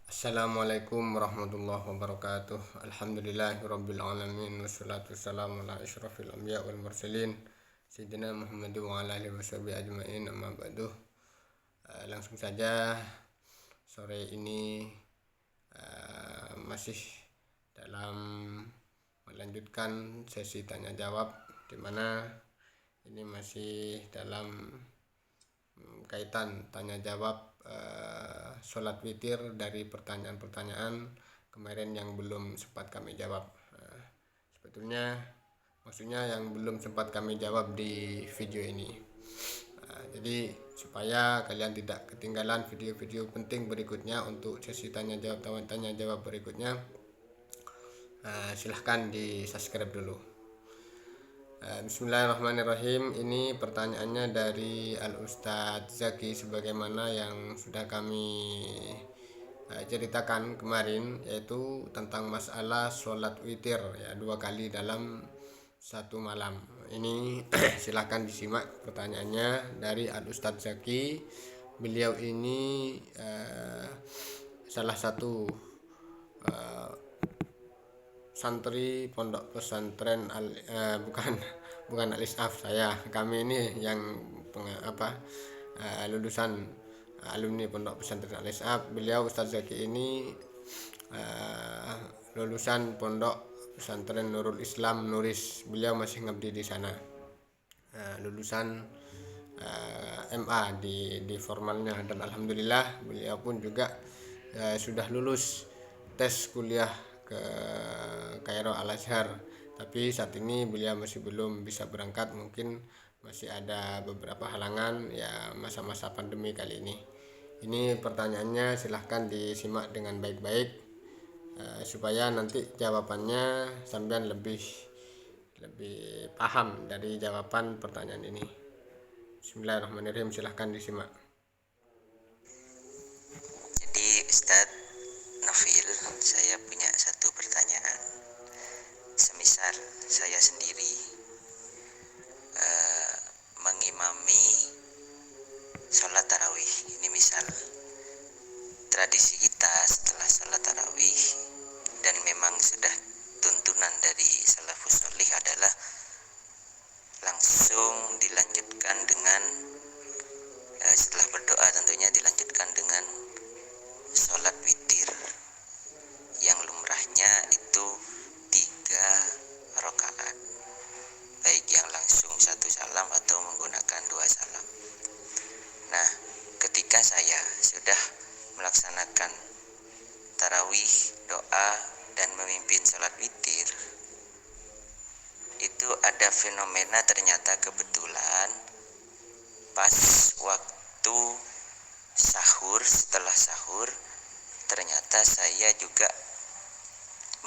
Assalamualaikum warahmatullahi wabarakatuh. Alhamdulillahirabbil alamin wassalatu wassalamu ala asyrafil anbiya wal mursalin sayyidina Muhammad wa ala alihi washabihi ajmain amma ba'du. Langsung saja sore ini masih dalam melanjutkan sesi tanya jawab, di mana ini masih dalam kaitan tanya jawab sholat witir dari pertanyaan-pertanyaan kemarin yang belum sempat kami jawab. Sebetulnya maksudnya yang belum sempat kami jawab di video ini. Jadi supaya kalian tidak ketinggalan video-video penting berikutnya untuk sesi tanya jawab berikutnya, silahkan di subscribe dulu. Bismillahirrahmanirrahim. Ini pertanyaannya dari Al-Ustadz Zaki, sebagaimana yang sudah kami ceritakan kemarin, yaitu tentang masalah sholat witir ya 2 kali dalam satu malam. Ini silahkan disimak pertanyaannya dari Al-Ustadz Zaki. Beliau ini salah satu santri pondok pesantren bukan Al-Isaf kami ini yang lulusan alumni pondok pesantren Al-Isaf. Beliau Ustadz Zaki ini lulusan pondok pesantren Nurul Islam Nuris. Beliau masih ngabdi di sana, lulusan MA di formalnya, dan alhamdulillah beliau pun juga sudah lulus tes kuliah ke Kairo Al Azhar, tapi saat ini beliau masih belum bisa berangkat, mungkin masih ada beberapa halangan ya, masa-masa pandemi kali ini. Ini pertanyaannya, silahkan disimak dengan baik-baik supaya nanti jawabannya sampean lebih paham dari jawaban pertanyaan ini. Bismillahirrahmanirrahim, silahkan disimak. Jadi Ustadz Nofil, saya punya satu pertanyaan. Semisal saya sendiri mengimami sholat tarawih, ini misal tradisi kita setelah sholat tarawih, dan memang sudah tuntunan dari salafus sholih adalah langsung dilanjutkan dengan setelah berdoa tentunya dilanjutkan dengan sholat witir yang lumrahnya itu 3 rakaat, baik yang langsung 1 salam atau menggunakan 2 salam. Nah, ketika saya sudah melaksanakan tarawih, doa, dan memimpin sholat witir, itu ada fenomena, ternyata kebetulan pas waktu sahur, setelah sahur ternyata saya juga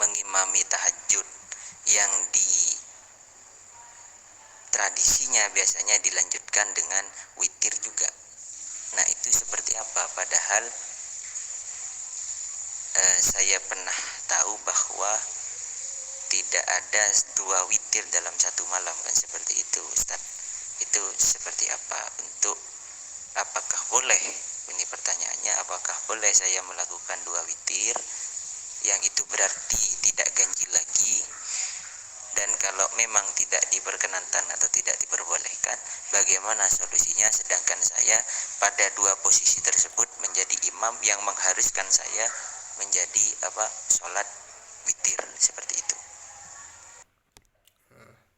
mengimami tahajud yang di tradisinya biasanya dilanjutkan dengan witir juga. Nah, itu seperti apa? Padahal saya pernah tahu bahwa tidak ada 2 witir dalam satu malam, kan seperti itu Ustaz. Itu seperti apa? Apakah boleh, ini pertanyaannya, apakah boleh saya melakukan 2 witir yang itu berarti tidak ganjil lagi? Dan kalau memang tidak diperkenankan atau tidak diperbolehkan, bagaimana solusinya, sedangkan saya pada 2 posisi tersebut menjadi imam yang mengharuskan saya menjadi sholat witir seperti itu.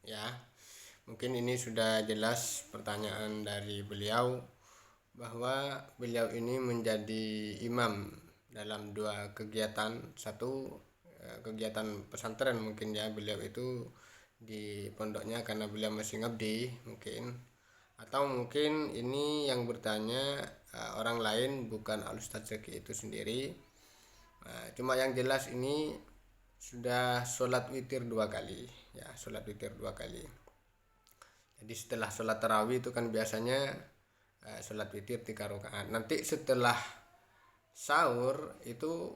Ya, mungkin ini sudah jelas pertanyaan dari beliau, bahwa beliau ini menjadi imam dalam 2 kegiatan. Satu, kegiatan pesantren mungkin ya, beliau itu di pondoknya karena beliau masih ngabdi mungkin, atau mungkin ini yang bertanya orang lain, bukan Al-Ustadz Zaki itu sendiri. Cuma yang jelas ini sudah sholat witir 2 kali ya, sholat witir 2 kali. Jadi setelah sholat tarawih itu kan biasanya sholat witir 3 rakaat. Nanti setelah sahur itu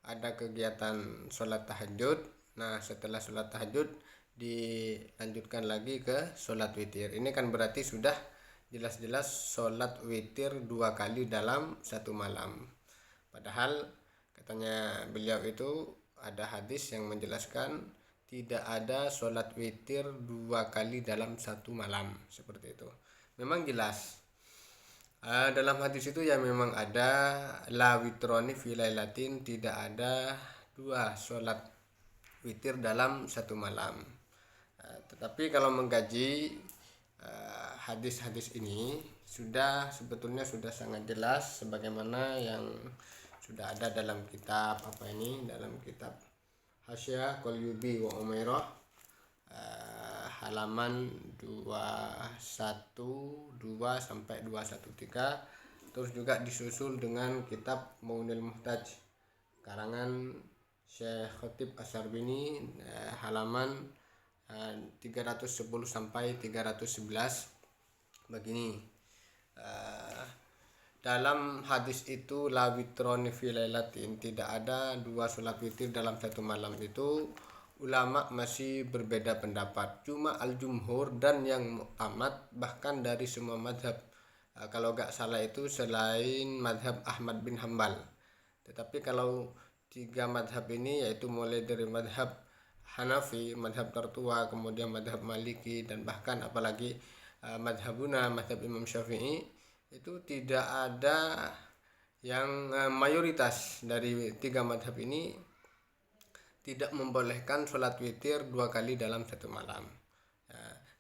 ada kegiatan sholat tahajud. Nah, setelah sholat tahajud dilanjutkan lagi ke sholat witir. Ini kan berarti sudah jelas-jelas sholat witir 2 kali dalam satu malam. Padahal Katanya beliau itu ada hadis yang menjelaskan tidak ada sholat witir 2 kali dalam satu malam, seperti itu. Memang jelas. Dalam hadis itu ya memang ada la witroni fi lailatin, tidak ada 2 sholat witir dalam satu malam. Tetapi kalau mengkaji hadis-hadis ini sebetulnya sudah sangat jelas sebagaimana yang sudah ada dalam kitab dalam kitab Hasyiah Qalyubi wa Umairah, halaman 212 sampai 213. Terus juga disusul dengan kitab Maunil Muhtaj karangan Syekh Khatib Asyarbini, halaman 310 sampai 311. Begini, dalam hadis itu la witroni fi lailatin, tidak ada 2 sholat witir dalam satu malam itu, ulama masih berbeda pendapat. Cuma al-jumhur dan yang mu'tamad bahkan dari semua madhab, kalau gak salah itu selain madhab Ahmad bin Hambal. Tetapi kalau 3 madhab ini, yaitu mulai dari madhab Hanafi, madhab tertua, kemudian madhab Maliki, dan bahkan apalagi madhabuna, madhab Imam Syafi'i, itu tidak ada yang mayoritas dari 3 madhab ini tidak membolehkan sholat witir 2 kali dalam satu malam.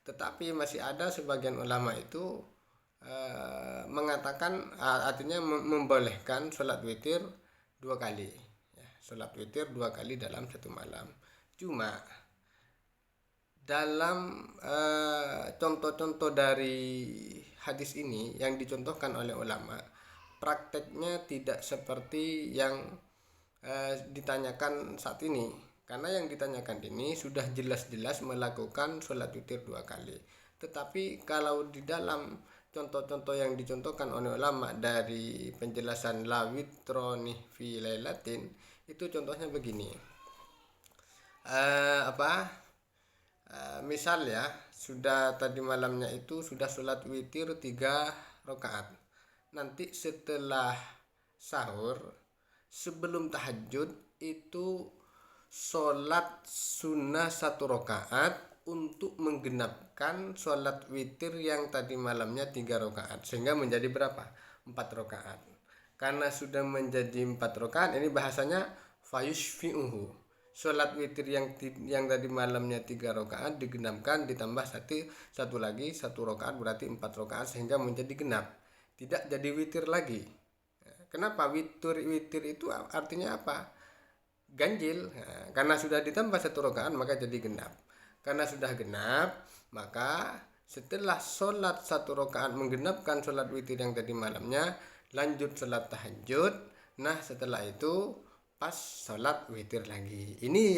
Tetapi masih ada sebagian ulama itu mengatakan, artinya membolehkan sholat witir 2 kali, sholat witir 2 kali dalam satu malam. Cuma dalam contoh-contoh dari hadis ini yang dicontohkan oleh ulama, prakteknya tidak seperti yang ditanyakan saat ini. Karena yang ditanyakan ini sudah jelas-jelas melakukan sholat witir 2 kali. Tetapi kalau di dalam contoh-contoh yang dicontohkan oleh ulama dari penjelasan la witroni fi lailatin, itu contohnya begini. Misal ya, sudah tadi malamnya itu sudah sholat witir 3 rakaat. Nanti setelah sahur sebelum tahajud itu sholat sunnah 1 rakaat untuk menggenapkan sholat witir yang tadi malamnya 3 rakaat, sehingga menjadi berapa? 4 rakaat. Karena sudah menjadi 4 rakaat, ini bahasanya fayushfi'uhu, sholat witir yang tadi malamnya 3 rakaat digenapkan, ditambah satu lagi 1 rakaat, berarti 4 rakaat, sehingga menjadi genap, tidak jadi witir lagi. Kenapa witir itu artinya apa? Ganjil. Karena sudah ditambah 1 rakaat maka jadi genap. Karena sudah genap, maka setelah sholat 1 rakaat menggenapkan sholat witir yang tadi malamnya, lanjut sholat tahajud. Nah setelah itu pas sholat witir lagi. Ini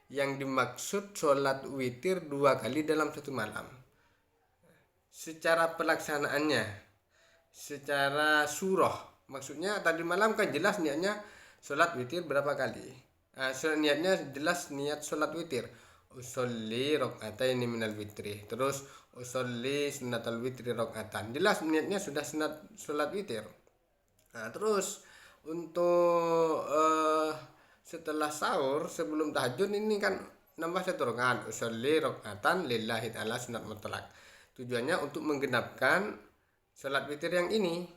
yang dimaksud sholat witir 2 kali dalam satu malam. Secara pelaksanaannya, secara surah, maksudnya tadi malam kan jelas niatnya sholat witir berapa kali. Niatnya jelas niat sholat witir. Usolli rakaataini minal witri. Terus usolli sunnatal witri rakaatan. Jelas niatnya sudah sunat sholat witir. Terus untuk setelah sahur sebelum tahajud ini kan nambah 1 rakaat, usolli rakaatan lillahi ta'ala sunat mutlak. Tujuannya untuk menggenapkan sholat witir yang ini,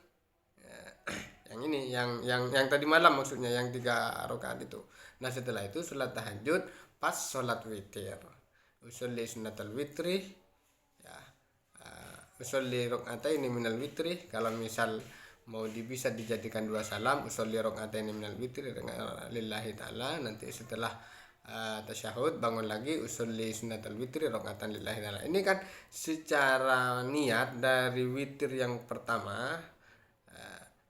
yang tadi malam, maksudnya yang 3 rakaat itu. Nah setelah itu sholat tahajud pas sholat witir, usolli sunnatal witri, ya, usolli rakaataini minal witri. Kalau misal mau bisa dijadikan 2 salam, usolli rakaataini minal witri lillahi ta'ala. Nanti setelah tasyahud bangun lagi, usolli sunnatal witri rakaatan lillahi ta'ala. Ini kan secara niat dari witir yang pertama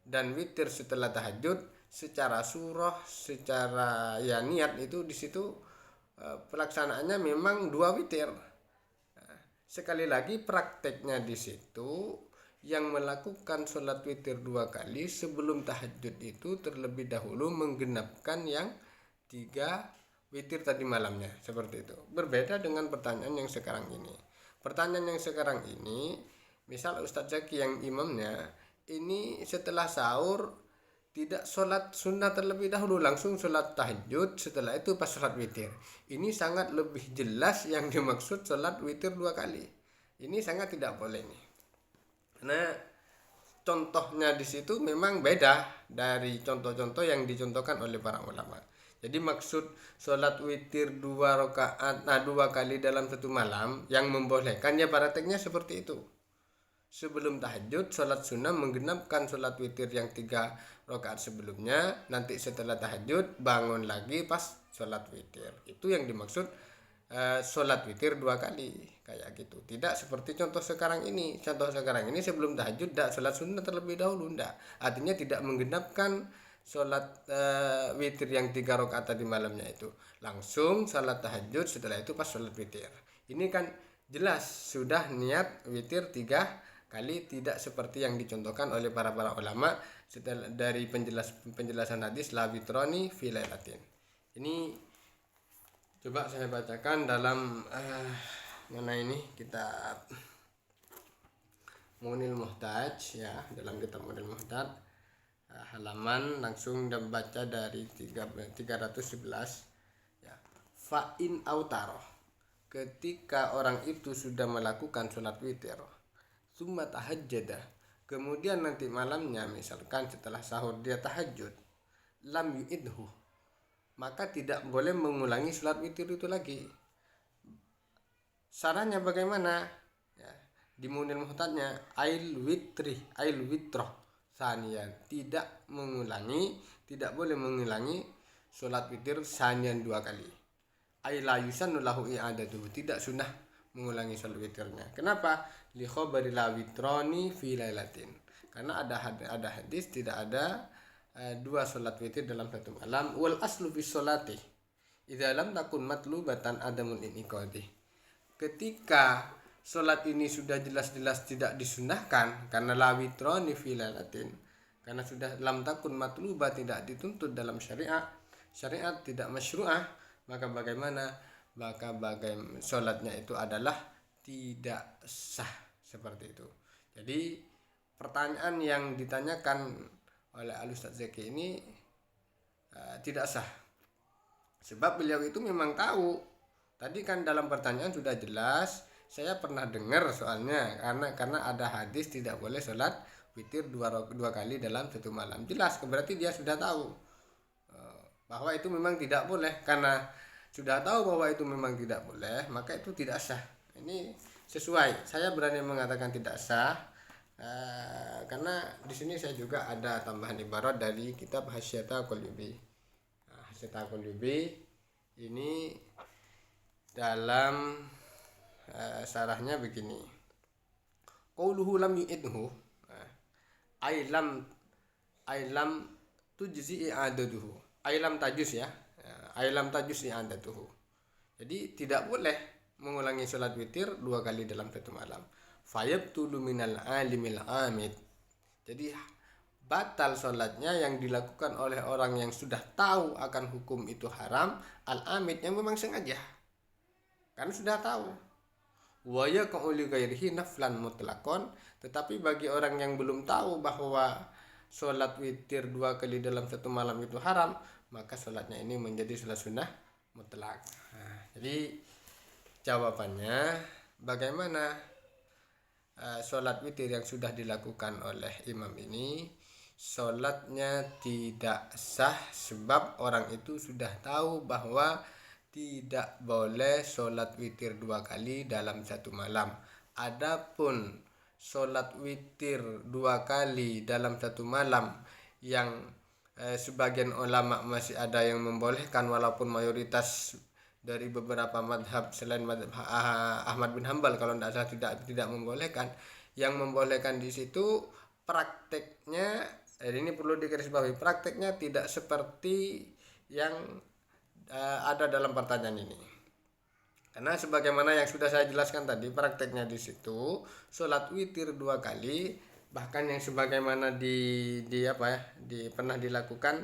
dan witir setelah tahajud, secara surah, secara ya niat itu di situ pelaksanaannya memang 2 witir. Sekali lagi prakteknya di situ, yang melakukan sholat witir 2 kali sebelum tahajud itu terlebih dahulu menggenapkan yang 3 witir tadi malamnya, seperti itu. Berbeda dengan pertanyaan yang sekarang ini. Pertanyaan yang sekarang ini, misal Ustadz Zaki yang imamnya ini setelah sahur tidak sholat sunnah terlebih dahulu, langsung sholat tahajud, setelah itu pas sholat witir. Ini sangat lebih jelas yang dimaksud sholat witir 2 kali. Ini sangat tidak boleh nih. Karena contohnya di situ memang beda dari contoh-contoh yang dicontohkan oleh para ulama. Jadi maksud sholat witir 2 kali dalam satu malam yang membolehkan ya prakteknya seperti itu. Sebelum tahajud sholat sunnah menggenapkan sholat witir yang 3 rakaat sebelumnya, nanti setelah tahajud bangun lagi pas sholat witir. Itu yang dimaksud sholat witir 2 kali kayak gitu. Tidak seperti contoh sekarang ini. Contoh sekarang ini sebelum tahajud tidak sholat sunnah terlebih dahulu, tidak. Artinya tidak menggenapkan sholat witir yang 3 rakaat tadi malamnya itu. Langsung sholat tahajud, setelah itu pas sholat witir. Ini kan jelas sudah niat witir 3 kali, tidak seperti yang dicontohkan oleh para ulama setelah dari penjelasan hadis la witroni fi lailatin. Ini coba saya bacakan dalam mana ini kitab Munil Muhtaj ya, dalam kitab Munil Muhtaj halaman langsung baca dari 311 ya. Fa in autaro, ketika orang itu sudah melakukan sholat witir, summa tahajjada, kemudian nanti malamnya misalkan setelah sahur dia tahajud, lam yu'idhu, maka tidak boleh mengulangi sholat witir itu lagi. Sarannya bagaimana? Ya, di Munil Muhtajnya ail witroh sanian, tidak boleh mengulangi sholat witir sanian 2 kali. Aila yusannu lahu i'adatuhu, tidak sunnah mengulangi sholat witirnya. Kenapa? Li khabari la witroni fi lailatin, karena ada hadis tidak ada 2 sholat witir dalam satu malam. Wal aslu fi sholati idza lam takun matlubatan adamun iniqadi, ketika sholat ini sudah jelas-jelas tidak disunahkan karena la witroni fi lailatin, karena sudah lam takun matluba, tidak dituntut dalam syariat tidak masyru'ah, maka bagaimana sholatnya itu adalah tidak sah, seperti itu. Jadi pertanyaan yang ditanyakan oleh Al-Ustaz Zaki ini tidak sah, sebab beliau itu memang tahu. Tadi kan dalam pertanyaan sudah jelas, saya pernah dengar soalnya, karena ada hadis tidak boleh sholat witir 2 kali dalam satu malam. Jelas, berarti dia sudah tahu bahwa itu memang tidak boleh. Karena sudah tahu bahwa itu memang tidak boleh, maka itu tidak sah. Ini sesuai, saya berani mengatakan tidak sah karena di sini saya juga ada tambahan ibarat dari kitab Hasyiata Qulubi. Hasyiata Qulubi ini dalam syarahnya begini. Qauluhu lam yu'idhu ailam tujzi i'adatuhu, ailam tajus ya, ailam tajus i'adatuhu. Jadi tidak boleh mengulangi sholat witir 2 kali dalam satu malam. Fayabtulu minal alimil amid, jadi batal sholatnya yang dilakukan oleh orang yang sudah tahu akan hukum itu haram, al-amid yang memang sengaja, kan sudah tahu. Wa yaqulu ghairihi naflan mutlaqan, tetapi bagi orang yang belum tahu bahwa sholat witir 2 kali dalam satu malam itu haram, maka sholatnya ini menjadi sholat sunnah mutlak. Jadi jawabannya bagaimana sholat witir yang sudah dilakukan oleh imam ini, sholatnya tidak sah, sebab orang itu sudah tahu bahwa tidak boleh sholat witir 2 kali dalam satu malam. Adapun sholat witir 2 kali dalam satu malam yang sebagian ulama masih ada yang membolehkan, walaupun mayoritas dari beberapa madhab selain madhab Ahmad bin Hambal kalau tidak salah tidak membolehkan. Yang membolehkan di situ prakteknya, ini perlu digarisbawahi, prakteknya tidak seperti yang ada dalam pertanyaan ini. Karena sebagaimana yang sudah saya jelaskan tadi, prakteknya di situ sholat witir 2 kali, bahkan yang sebagaimana pernah dilakukan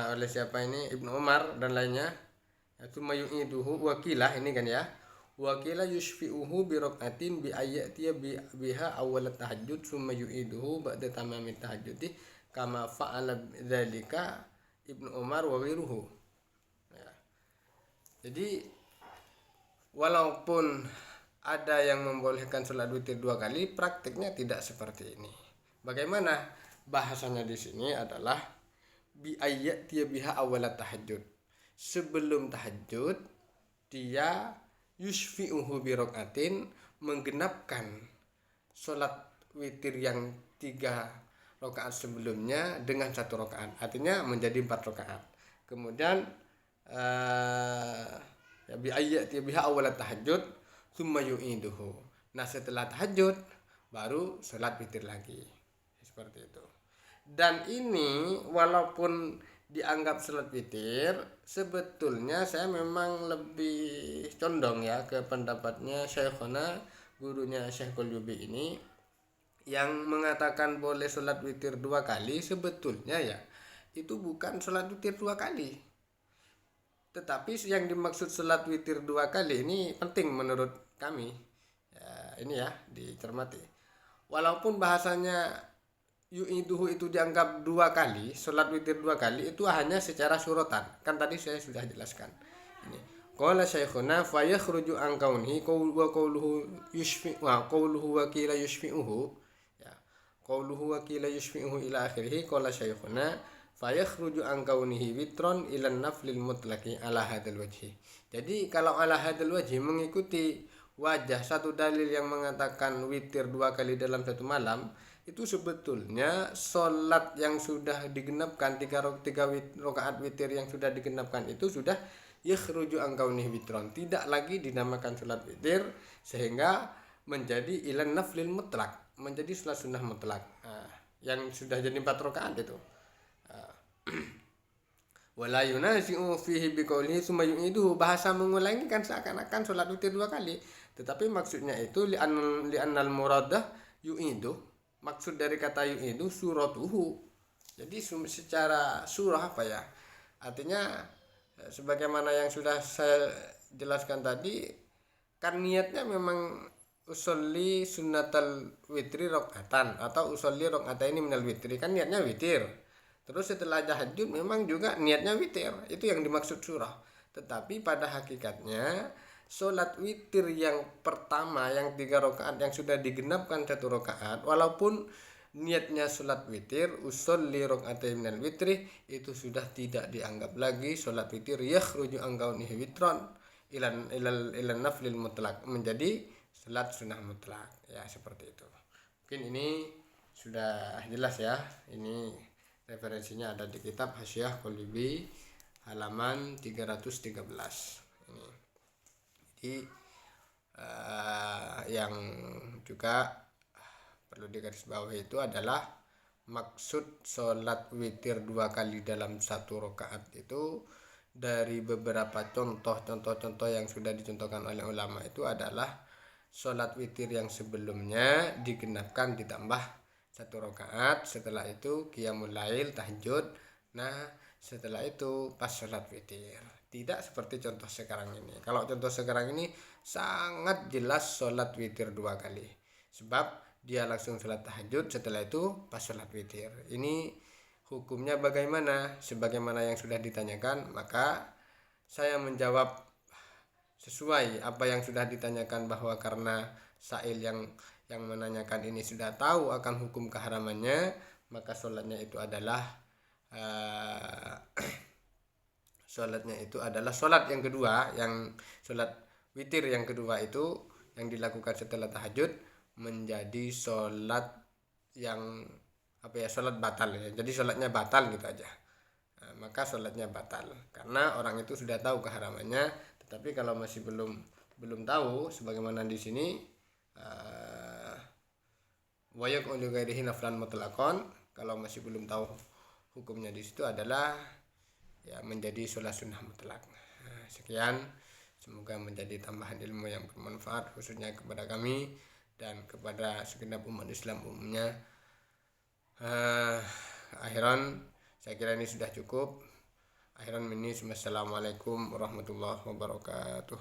oleh siapa ini, Ibnu Umar dan lainnya. Itu mayu'iduhu wakilah ini kan ya, wakilah yushfi'uhu bi rak'atin bi ayatiya biha awal tahajjud summa yu'iduhu ba'da tamamit tahajjudi kama fa'ala dzalika Ibnu Umar wa wiruhu. Ya. Jadi walaupun ada yang membolehkan sholat witir 2 kali, praktiknya tidak seperti ini. Bagaimana bahasanya di sini adalah bi ayat dia biha awalat tahajud. Sebelum tahajud dia yusfi'uhu bi rakaatin, menggenapkan sholat witir yang 3 rakaat sebelumnya dengan 1 rakaat, artinya menjadi 4 rakaat. Kemudian bi ayat dia biha awalat tahajud tsumma yu'iduhu. Nah, setelah tahajud baru sholat witir lagi, seperti itu. Dan ini walaupun dianggap sholat witir, sebetulnya saya memang lebih condong ya ke pendapatnya Syekhona, gurunya Syekh Qalyubi ini, yang mengatakan boleh sholat witir 2 kali. Sebetulnya ya itu bukan sholat witir 2 kali, tetapi yang dimaksud sholat witir 2 kali ini penting menurut kami ya, ini ya dicermati. Walaupun bahasanya yu'iduhu itu dianggap 2 kali, sholat witir 2 kali itu hanya secara suratan, kan tadi saya sudah jelaskan. Ini qala syekhuna fa yakhruju an kaunihi qawluhu yushfi wa qawluhu wa qila yushfi'uhu, ya qawluhu wa qila yushfi'uhu ila akhirih. Qala syekhuna fa yakhruju an kaunihi witron ila naflil mutlaqi ala hadzal wajhi. Jadi kalau ala hadzal wajhi mengikuti wajah satu dalil yang mengatakan witir 2 kali dalam 1 malam, itu sebetulnya sholat yang sudah digenapkan 3 rakaat witir yang sudah digenapkan itu sudah yakhruju an kaunihi witron, tidak lagi dinamakan sholat witir, sehingga menjadi ilan naflil mutlak, menjadi sholat sunnah mutlak. Yang sudah jadi 4 rakaat itu. Wala yunazi'u fihi biqaulihi tsumma yu'iduhu, bahasa mengulangi kan seakan-akan sholat witir 2 kali, tetapi maksudnya itu li'annal muradah yu'idu, maksud dari kata yu'idu suratuhu. Jadi secara surah apa ya, artinya sebagaimana yang sudah saya jelaskan tadi, kan niatnya memang usolli sunnatal witri rakaatan atau usolli rakaataini minal witri, kan niatnya witir. Terus setelah tahajud memang juga niatnya witir, itu yang dimaksud surah. Tetapi pada hakikatnya sholat witir yang pertama yang 3 rakaat yang sudah digenapkan 1 rakaat, walaupun niatnya sholat witir usolli rakaatain minal witri, itu sudah tidak dianggap lagi sholat witir yakhruju an kaunihi witron ilan naflil mutlak, menjadi sholat sunnah mutlak ya, seperti itu. Mungkin ini sudah jelas ya. Ini referensinya ada di kitab Hasyiah Qalyubi halaman 313 ini. Jadi yang juga perlu digarisbawahi itu adalah maksud sholat witir 2 kali dalam 1 rakaat itu dari beberapa contoh yang sudah dicontohkan oleh ulama itu adalah sholat witir yang sebelumnya digenapkan ditambah 1 rakaat, setelah itu qiyamul lail tahajud, nah setelah itu pas sholat witir. Tidak seperti contoh sekarang ini. Kalau contoh sekarang ini sangat jelas sholat witir 2 kali, sebab dia langsung sholat tahajud, setelah itu pas sholat witir. Ini hukumnya bagaimana? Sebagaimana yang sudah ditanyakan, maka saya menjawab sesuai apa yang sudah ditanyakan, bahwa karena sail yang menanyakan ini sudah tahu akan hukum keharamannya, maka sholatnya itu adalah sholat yang kedua, yang sholat witir yang kedua itu yang dilakukan setelah tahajud, menjadi sholat yang sholat batal ya. Jadi sholatnya batal gitu aja. Maka sholatnya batal karena orang itu sudah tahu keharamannya. Tetapi kalau masih belum tahu, sebagaimana di sini wayak ghairihi naflan mutlaqan, kalau masih belum tahu hukumnya di situ adalah ya menjadi sholat sunnah mutlak. Sekian, semoga menjadi tambahan ilmu yang bermanfaat khususnya kepada kami dan kepada segenap umat Islam umumnya. Akhiran saya kira ini sudah cukup. Akhiran minni, assalamualaikum warahmatullahi wabarakatuh.